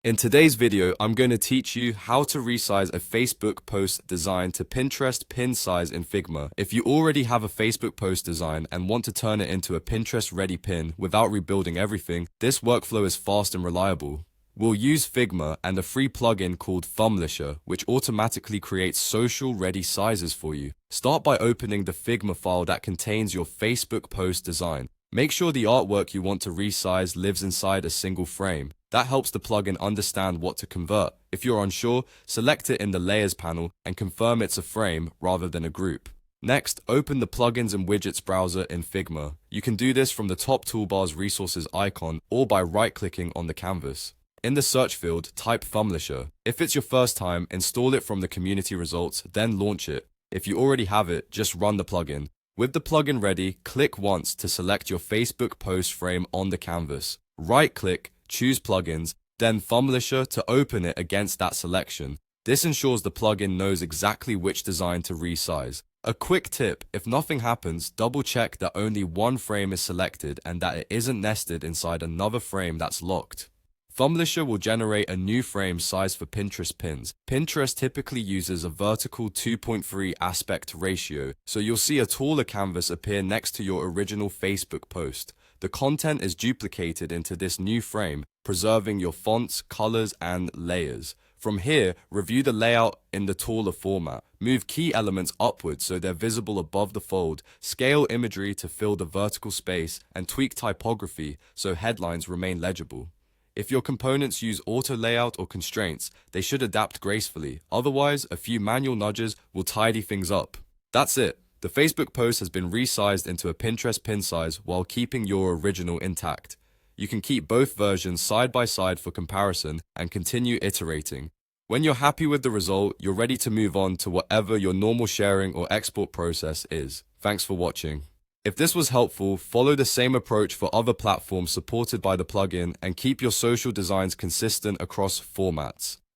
In today's video, I'm going to teach you how to resize a Facebook post design to Pinterest pin size in Figma. If you already have a Facebook post design and want to turn it into a Pinterest-ready pin without rebuilding everything, this workflow is fast and reliable. We'll use Figma and a free plugin called Thumblisher, which automatically creates social-ready sizes for you. Start by opening the Figma file that contains your Facebook post design. Make sure the artwork you want to resize lives inside a single frame. That helps the plugin understand what to convert. If you're unsure, select it in the Layers panel and confirm it's a frame rather than a group. Next, open the Plugins and Widgets browser in Figma. You can do this from the top toolbar's Resources icon or by right-clicking on the canvas. In the search field, type Thumblisher. If it's your first time, install it from the community results, then launch it. If you already have it, just run the plugin. With the plugin ready, click once to select your Facebook post frame on the canvas. Right-click, choose Plugins, then Thumblisher to open it against that selection. This ensures the plugin knows exactly which design to resize. A quick tip, if nothing happens, double-check that only one frame is selected and that it isn't nested inside another frame that's locked. Thumblisher will generate a new frame size for Pinterest pins. Pinterest typically uses a vertical 2.3 aspect ratio, so you'll see a taller canvas appear next to your original Facebook post. The content is duplicated into this new frame, preserving your fonts, colors, and layers. From here, review the layout in the taller format. Move key elements upwards so they're visible above the fold, scale imagery to fill the vertical space, and tweak typography so headlines remain legible. If your components use auto layout or constraints, they should adapt gracefully. Otherwise, a few manual nudges will tidy things up. That's it. The Facebook post has been resized into a Pinterest pin size while keeping your original intact. You can keep both versions side by side for comparison and continue iterating. When you're happy with the result, you're ready to move on to whatever your normal sharing or export process is. Thanks for watching. If this was helpful, follow the same approach for other platforms supported by the plugin and keep your social designs consistent across formats.